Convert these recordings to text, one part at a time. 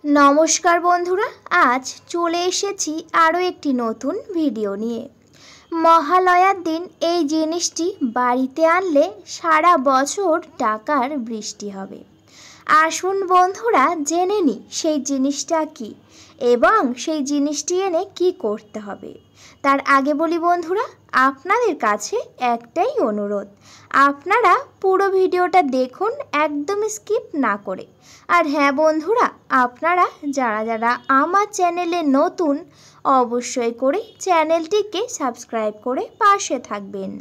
नमस्कार बंधुरा आज चले एसेছি आरो एकटी नतून भिडियो निये। महालयार दिन এই জিনিসটি বাড়িতে আনলে সারা বছর টাকার বৃষ্টি হবে। আসুন বন্ধুরা জেনে নিই সেই জিনিসটা কি এবং সেই জিনিসটি এনে কি করতে হবে। তার আগে বলি বন্ধুরা আপনাদের কাছে একটাই অনুরোধ, আপনারা পুরো ভিডিওটা দেখুন একদম স্কিপ না করে। আর হ্যাঁ বন্ধুরা, আপনারা যারা যারা আমার চ্যানেলে নতুন অবশ্যই করে চ্যানেলটিকে সাবস্ক্রাইব করে পাশে থাকবেন।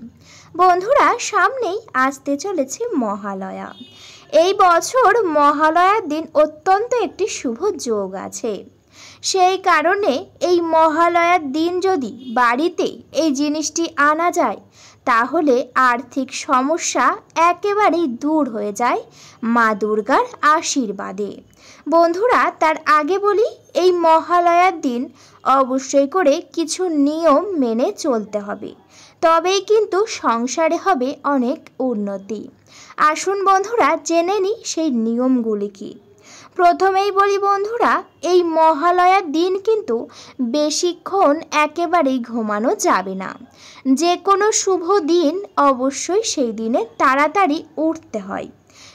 বন্ধুরা সামনেই আসতে চলেছে মহালয়া। এই বছর মহালয়ার দিন অত্যন্ত একটি শুভ যোগ আছে। সেই কারণে এই মহালয়ার দিন যদি বাড়িতে এই জিনিসটি আনা যায় তাহলে আর্থিক সমস্যা একেবারেই দূর হয়ে যায় মা দুর্গার আশীর্বাদে। বন্ধুরা তার আগে বলি এই মহালয়ার দিন অবশ্যই করে কিছু নিয়ম মেনে চলতে হবে, তবেই কিন্তু সংসারে হবে অনেক উন্নতি। আসুন বন্ধুরা জেনে নিই সেই নিয়মগুলি কি। প্রথমেই বলি বন্ধুরা এই মহালয়ার দিন কিন্তু বেশিক্ষণ একেবারেই ঘুমানো যাবে না। যে কোনো শুভ দিন অবশ্যই সেই দিনে তাড়াতাড়ি উঠতে হয়।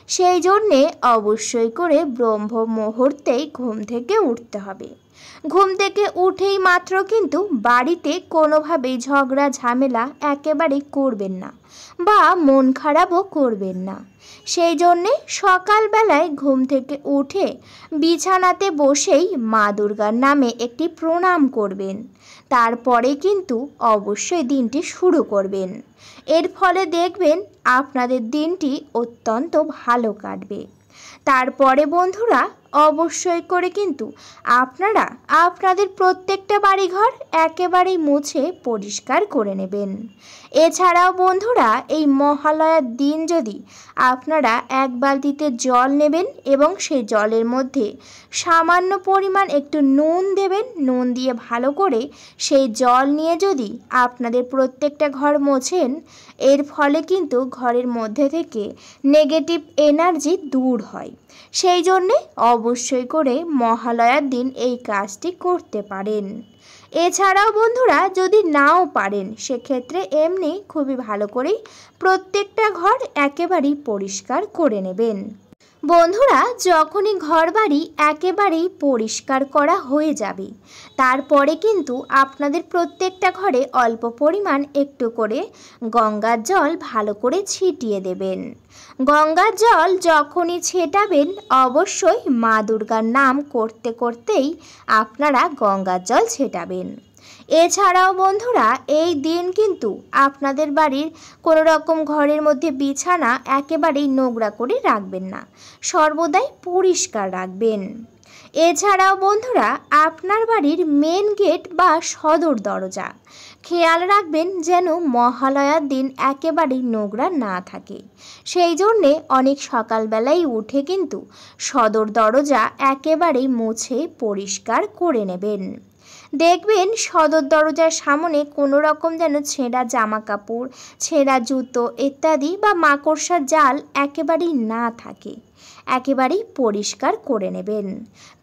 সেই জন্যে অবশ্যই করে ব্রহ্ম মুহূর্তেই ঘুম থেকে উঠতে হবে। ঘুম থেকে উঠেই মাত্র কিন্তু বাড়িতে কোনোভাবেই ঝগড়া ঝামেলা একেবারেই করবেন না বা মন খারাপও করবেন না। সেই জন্যে সকালবেলায় ঘুম থেকে উঠে বিছানাতে বসেই মা দুর্গার নামে একটি প্রণাম করবেন। তারপরে কিন্তু অবশ্যই দিনটি শুরু করবেন। এর ফলে দেখবেন আপনাদের দিনটি অত্যন্ত ভালো কাটবে। তারপরে বন্ধুরা অবশ্যই করে কিন্তু আপনারা আপনাদের প্রত্যেকটা বাড়িঘর একেবারেই মুছে পরিষ্কার করে নেবেন। এছাড়াও বন্ধুরা এই মহালয়ার দিন যদি আপনারা এক বালতিতে জল নেবেন এবং সেই জলের মধ্যে সামান্য পরিমাণ একটু নুন দেবেন। নুন দিয়ে ভালো করে সেই জল নিয়ে যদি আপনাদের প্রত্যেকটা ঘর মোছেন, এর ফলে কিন্তু ঘরের মধ্যে থেকে নেগেটিভ এনার্জি দূর হয়। সেই জন্যে অবশ্যই করে মহালয়ার দিন এই কাজটি করতে পারেন। এছাড়াও বন্ধুরা যদি নাও পারেন সেক্ষেত্রে এমনি খুবই ভালো করে প্রত্যেকটা ঘর একেবারেই পরিষ্কার করে নেবেন। বন্ধুরা যখনই ঘরবাড়ি একেবারেই পরিষ্কার করা হয়ে যাবে তারপরে কিন্তু আপনাদের প্রত্যেকটা ঘরে অল্প পরিমাণ একটু করে গঙ্গার জল ভালো করে ছিটিয়ে দেবেন। গঙ্গার জল যখনই ছেটাবেন অবশ্যই মা দুর্গার নাম করতে করতেই আপনারা গঙ্গার জল ছেটাবেন। এছাড়াও বন্ধুরা এই দিন কিন্তু আপনাদের বাড়ির কোনো রকম ঘরের মধ্যে বিছানা একেবারেই নোংরা করে রাখবেন না, সর্বদাই পরিষ্কার রাখবেন। এছাড়াও বন্ধুরা আপনার বাড়ির মেন গেট বা সদর দরজা খেয়াল রাখবেন যেন মহালয়ার দিন একেবারেই নোংরা না থাকে। সেই জন্যে অনেক সকালবেলায় উঠে কিন্তু সদর দরজা একেবারেই মুছে পরিষ্কার করে নেবেন। দেখবেন সদর দরজার সামনে কোনো রকম যেন ছেঁড়া জামা কাপড়, ছেঁড়া জুতো ইত্যাদি বা মাকড়সার জাল একেবারেই না থাকে। একেবারেই পরিষ্কার করে নেবেন,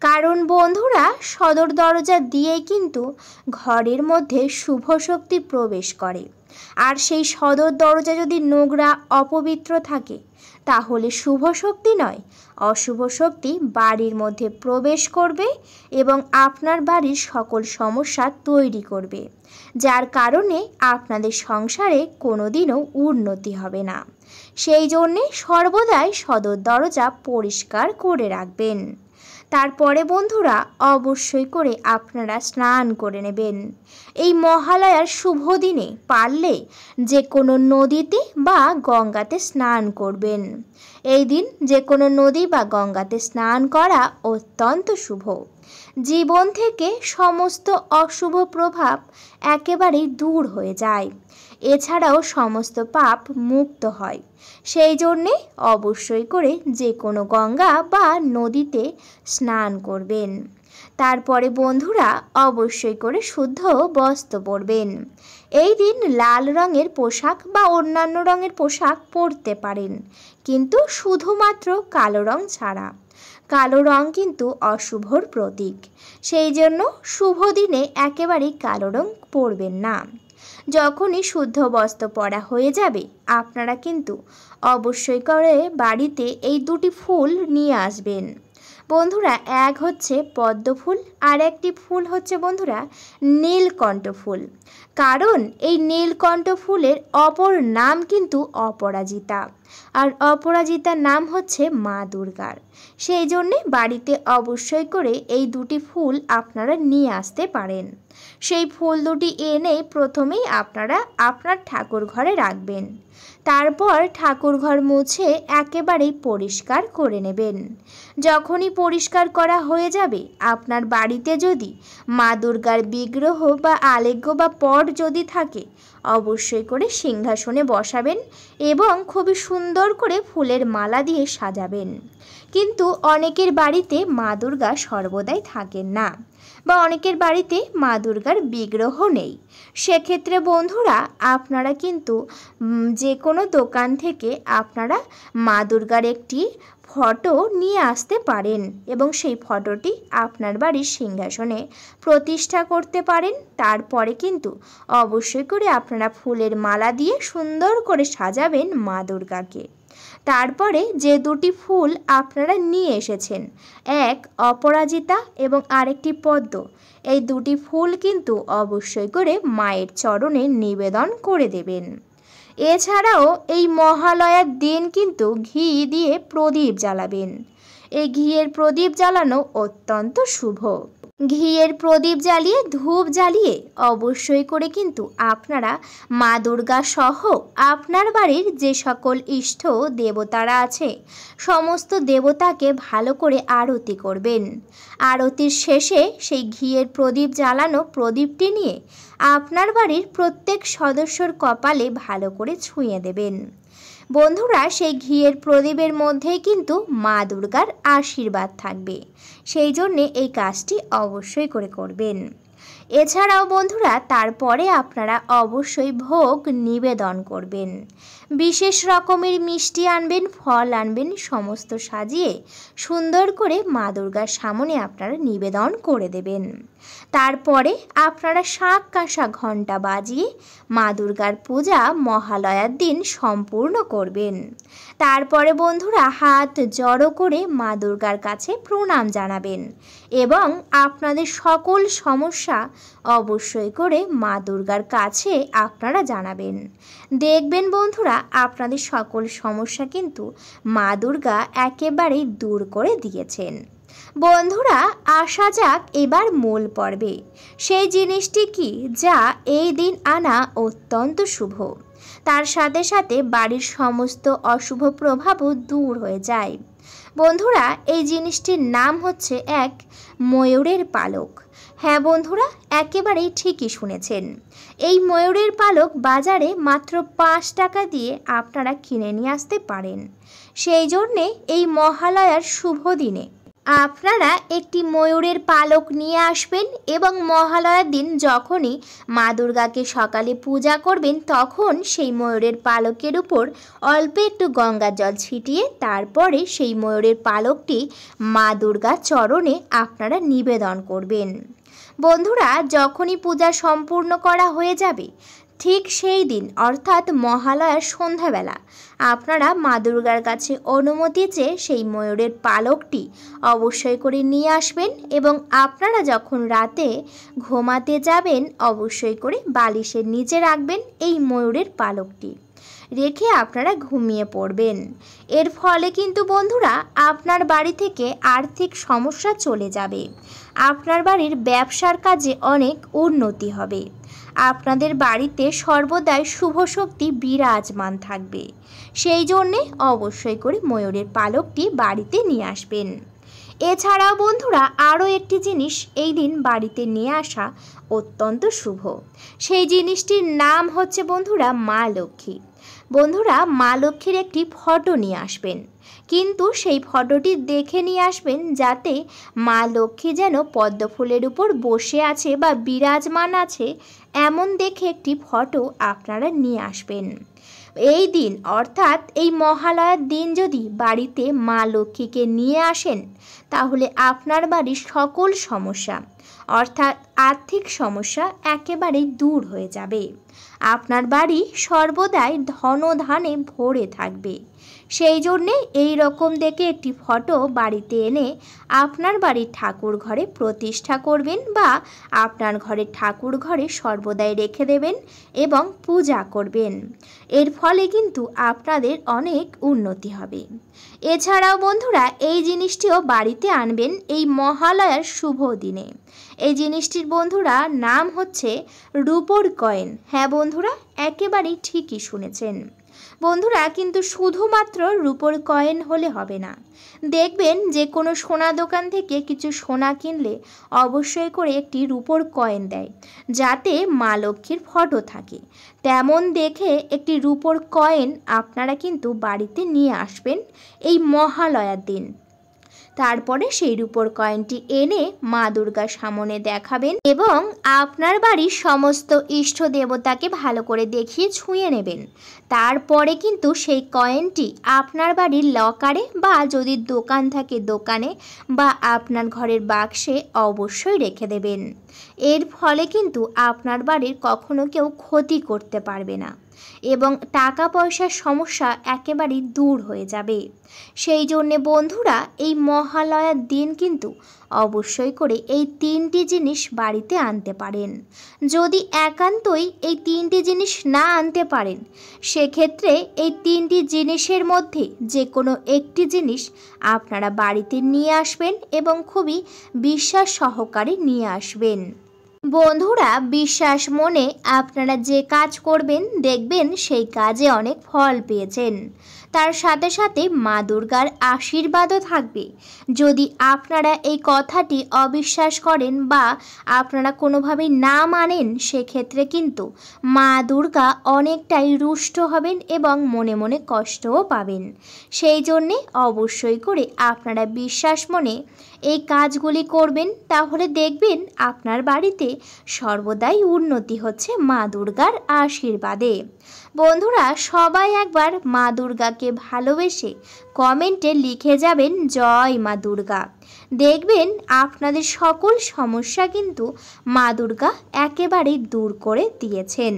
কারণ বন্ধুরা সদর দরজা দিয়েই কিন্তু ঘরের মধ্যে শুভ শক্তি প্রবেশ করে। আর সেই সদর দরজা যদি নোংরা অপবিত্র থাকে তাহলে শুভ শক্তি নয় অশুভ শক্তি বাড়ির মধ্যে প্রবেশ করবে এবং আপনার বাড়ির সকল সমস্যা তৈরি করবে, যার কারণে আপনাদের সংসারে কোনোদিনও উন্নতি হবে না। সেই জন্যে সর্বদাই সদর দরজা পরিষ্কার করে রাখবেন। তারপরে বন্ধুরা অবশ্যই করে আপনারা স্নান করে নেবেন। এই মহালয়ার শুভ দিনে পারলে যে কোনো নদীতে বা গঙ্গাতে স্নান করবেন। এই দিন যে কোনো নদী বা গঙ্গাতে স্নান করা অত্যন্ত শুভ। জীবন থেকে সমস্ত অশুভ প্রভাব একেবারেই দূর হয়ে যায়। এছাড়াও সমস্ত পাপ মুক্ত হয়। সেই জন্যে অবশ্যই করে যে কোনো গঙ্গা বা নদীতে স্নান করবেন। তারপরে বন্ধুরা অবশ্যই করে শুদ্ধ বস্ত্র পরবেন। এই দিন লাল রঙের পোশাক বা অন্যান্য রঙের পোশাক পরতে পারেন, কিন্তু শুধুমাত্র কালো রং ছাড়া। কালো রং কিন্তু অশুভর প্রতীক, সেই জন্য শুভ দিনে একেবারেই কালো রং পরবেন না। যখনই শুদ্ধ বস্ত্র পরা হয়ে যাবে আপনারা কিন্তু অবশ্যই করে বাড়িতে এই দুটি ফুল নিয়ে আসবেন। বন্ধুরা, এক হচ্ছে পদ্ম ফুল আর একটি ফুল হচ্ছে বন্ধুরা নীলকণ্ঠ ফুল। কারণ এই নীলকণ্ঠ ফুলের অপর নাম কিন্তু অপরাজিতা, আর অপরাজিতার নাম হচ্ছে মা দুর্গার। সেই জন্যে বাড়িতে অবশ্যই করে এই দুটি ফুল আপনারা নিয়ে আসতে পারেন। সেই ফুল দুটি এনে প্রথমেই আপনারা আপনার ঠাকুর ঘরে রাখবেন। তারপর ঠাকুর ঘর মুছে একেবারেই পরিষ্কার করে নেবেন। যখনই পরিষ্কার করা হয়ে যাবে আপনার বাড়িতে যদি মা দুর্গার বিগ্রহ বা আলেখ্য বা পট যদি থাকে অবশ্যই করে সিংহাসনে বসাবেন এবং খুবই সুন্দর করে ফুলের মালা দিয়ে সাজাবেন। কিন্তু অনেকের বাড়িতে মা দুর্গা সর্বদাই থাকেন না বা অনেকের বাড়িতে মা দুর্গার বিগ্রহ নেই। সেক্ষেত্রে বন্ধুরা আপনারা কিন্তু যে কোনো দোকান থেকে আপনারা মা দুর্গার একটি ফটো নিয়ে আসতে পারেন এবং সেই ফটোটি আপনার বাড়ির সিংহাসনে প্রতিষ্ঠা করতে পারেন। তারপরে কিন্তু অবশ্যই করে আপনারা ফুলের মালা দিয়ে সুন্দর করে সাজাবেন মা দুর্গাকে। তারপরে যে দুটি ফুল আপনারা নিয়ে এসেছেন, এক অপরাজিতা এবং আরেকটি পদ্ম, এই দুটি ফুল কিন্তু অবশ্যই করে মায়ের চরণে নিবেদন করে দেবেন। এছাড়াও এই মহালয়ার দিন কিন্তু ঘি দিয়ে প্রদীপ জ্বালাবেন। এই ঘিয়ের প্রদীপ জ্বালানো অত্যন্ত শুভ। ঘিয়ের প্রদীপ জ্বালিয়ে ধূপ জ্বালিয়ে অবশ্যই করে কিন্তু আপনারা মা দুর্গা সহ আপনার বাড়ির যে সকল ইষ্ট দেবতারা আছে সমস্ত দেবতাকে ভালো করে আরতি করবেন। আরতির শেষে সেই ঘিয়ের প্রদীপ জ্বালানো প্রদীপটি নিয়ে আপনার বাড়ির প্রত্যেক সদস্যর কপালে ভালো করে ছুঁয়ে দেবেন। বন্ধুরা, সেই ঘিয়ের প্রদীপের মধ্যেই কিন্তু মা দুর্গার আশীর্বাদ থাকবে, সেই জন্যে এই কাজটি অবশ্যই করে করবেন। এছাড়াও বন্ধুরা তারপরে আপনারা অবশ্যই ভোগ নিবেদন করবেন। বিশেষ রকমের মিষ্টি আনবেন, ফল আনবেন, সমস্ত সাজিয়ে সুন্দর করে মা দুর্গার সামনে আপনারা নিবেদন করে দেবেন। তারপরে আপনারা শাঁখ কাঁসা ঘণ্টা বাজিয়ে মা দুর্গার পূজা মহালয়ার দিন সম্পূর্ণ করবেন। তারপরে বন্ধুরা হাত জড়ো করে মা দুর্গার কাছে প্রণাম জানাবেন এবং আপনাদের সকল সমস্যা অবশ্যই করে মা দুর্গার কাছে আপনারা জানাবেন। দেখবেন বন্ধুরা আপনাদের সকল সমস্যা কিন্তু মা দুর্গা একেবারেই দূর করে দিয়েছেন। বন্ধুরা, আসা যাক এবার মূল পর্বে। সেই জিনিসটি কি যা এই দিন আনা অত্যন্ত শুভ, তার সাথে সাথে বাড়ির সমস্ত অশুভ প্রভাবও দূর হয়ে যায়। বন্ধুরা, এই জিনিসটির নাম হচ্ছে এক ময়ূরের পালক। হ্যাঁ বন্ধুরা, একেবারেই ঠিকই শুনেছেন। এই ময়ূরের পালক বাজারে মাত্র 5 টাকা দিয়ে আপনারা কিনে নিয়ে আসতে পারেন। সেই জন্যে এই মহালয়ার শুভ দিনে আপনারা একটি ময়ূরের পালক নিয়ে আসবেন এবং মহালয়ার দিন যখনই মা দুর্গাকে সকালে পূজা করবেন তখন সেই ময়ূরের পালকের উপর অল্প একটু গঙ্গা জল ছিটিয়ে তারপরে সেই ময়ূরের পালকটি মা দুর্গার চরণে আপনারা নিবেদন করবেন। বন্ধুরা, যখনই পূজা সম্পূর্ণ করা হয়ে যাবে ঠিক সেই দিন অর্থাৎ মহালয়ার সন্ধ্যাবেলা আপনারা মা দুর্গার কাছে অনুমতি চেয়ে সেই ময়ূরের পালকটি অবশ্যই করে নিয়ে আসবেন এবং আপনারা যখন রাতে ঘুমাতে যাবেন অবশ্যই করে বালিশের নিচে রাখবেন এই ময়ূরের পালকটি, রেখে আপনারা ঘুমিয়ে পড়বেন। এর ফলে কিন্তু বন্ধুরা আপনার বাড়ি থেকে আর্থিক সমস্যা চলে যাবে, আপনার বাড়ির ব্যবসার কাজে অনেক উন্নতি হবে, আপনাদের বাড়িতে সর্বদাই শুভ শক্তি বিরাজমান থাকবে। সেই জন্যে অবশ্যই করে ময়ূরের পালকটি বাড়িতে নিয়ে আসবেন। এছাড়াও বন্ধুরা আরও একটি জিনিস এই দিন বাড়িতে নিয়ে আসা অত্যন্ত শুভ। সেই জিনিসটির নাম হচ্ছে বন্ধুরা মা লক্ষ্মী। বন্ধুরা, মা লক্ষ্মীর একটি ফটো নিয়ে আসবেন, কিন্তু সেই ফটোটি দেখে নিয়ে আসবেন যাতে মা লক্ষ্মী যেন পদ্ম ফুলের উপর বসে আছে বা বিরাজমান আছে এমন দেখে একটি ফটো আপনারা নিয়ে আসবেন। এই দিন অর্থাৎ এই মহালয়ার দিন যদি বাড়িতে মা লক্ষ্মীকে নিয়ে আসেন, তাহলে আপনার বাড়ির সকল সমস্যা অর্থাৎ আর্থিক সমস্যা একেবারেই দূর হয়ে যাবে। আপনার বাড়ি সর্বদাই ধনধান্যে ভরে থাকবে। সেই জন্যে এই রকম দেখে একটি ফটো বাড়িতে এনে আপনার বাড়ির ঠাকুর ঘরে প্রতিষ্ঠা করবেন বা আপনার ঘরের ঠাকুর ঘরে সর্বদাই রেখে দেবেন এবং পূজা করবেন। এর ফলে কিন্তু আপনাদের অনেক উন্নতি হবে। এছাড়াও বন্ধুরা এই জিনিসটিও বাড়িতে আনবেন এই মহালয়ার শুভ দিনে। এই জিনিসটির বন্ধুরা নাম হচ্ছে রূপোর কয়েন। হ্যাঁ বন্ধুরা, একেবারেই ঠিকই শুনেছেন। বন্ধুরা কিন্তু শুধুমাত্র রূপোর কয়েন হলে হবে না। দেখবেন যে কোনো সোনা দোকান থেকে কিছু সোনা কিনলে অবশ্যই করে একটি রূপোর কয়েন দেয়, যাতে মা লক্ষ্মীর ফটো থাকে। তেমন দেখে একটি রূপোর কয়েন আপনারা কিন্তু বাড়িতে নিয়ে আসবেন এই মহালয়ার দিন। তারপরে সেই রূপোর কয়েনটি এনে মা দুর্গার সামনে দেখাবেন এবং আপনার বাড়ির সমস্ত ইষ্ট দেবতাকে ভালো করে দেখিয়ে ছুঁয়ে নেবেন। তারপরে কিন্তু সেই কয়েনটি আপনার বাড়ির লকারে বা যদি দোকান থাকে দোকানে বা আপনার ঘরের বাক্সে অবশ্যই রেখে দেবেন। এর ফলে কিন্তু আপনার বাড়ির কখনো কেউ ক্ষতি করতে পারবে না এবং টাকা পয়সার সমস্যা একেবারেই দূর হয়ে যাবে। সেই জন্যে বন্ধুরা এই মহালয়ার দিন কিন্তু অবশ্যই করে এই 3টি জিনিস বাড়িতে আনতে পারেন। যদি একান্তই এই 3টি জিনিস না আনতে পারেন, সেক্ষেত্রে এই 3টি জিনিসের মধ্যে যে কোনো একটি জিনিস আপনারা বাড়িতে নিয়ে আসবেন এবং খুবই বিশ্বাস সহকারে নিয়ে আসবেন। বন্ধুরা বিশ্বাস মনে আপনারা যে কাজ করবেন দেখবেন সেই কাজে অনেক ফল পেয়েছেন। তার সাথে সাথে মা দুর্গার আশীর্বাদও থাকবে। যদি আপনারা এই কথাটি অবিশ্বাস করেন বা আপনারা কোনোভাবেই না মানেন, সেক্ষেত্রে কিন্তু মা দুর্গা অনেকটাই রুষ্ট হবেন এবং মনে মনে কষ্টও পাবেন। সেই জন্যে অবশ্যই করে আপনারা বিশ্বাস মনে এই কাজগুলি করবেন, তাহলে দেখবেন আপনার বাড়িতে সর্বদাই উন্নতি হচ্ছে মা দুর্গার আশীর্বাদে। বন্ধুরা সবাই একবার মা দুর্গাকে ভালোবেসে কমেন্টে লিখে যাবেন জয় মা দুর্গা। দেখবেন আপনাদের সকল সমস্যা কিন্তু মা দুর্গা একেবারেই দূর করে দিয়েছেন।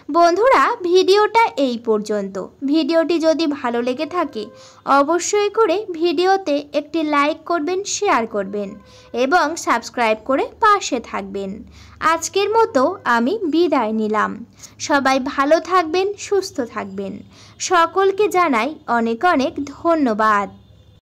বন্ধুরা ভিডিওটা এই পর্যন্ত। ভিডিওটি যদি ভালো লেগে থাকে অবশ্যই করে ভিডিওতে একটি লাইক করবেন, শেয়ার করবেন এবং সাবস্ক্রাইব করে পাশে থাকবেন। আজকের মতো আমি বিদায় নিলাম। সবাই ভালো থাকবেন, সুস্থ থাকবেন। সকলকে জানাই অনেক অনেক ধন্যবাদ।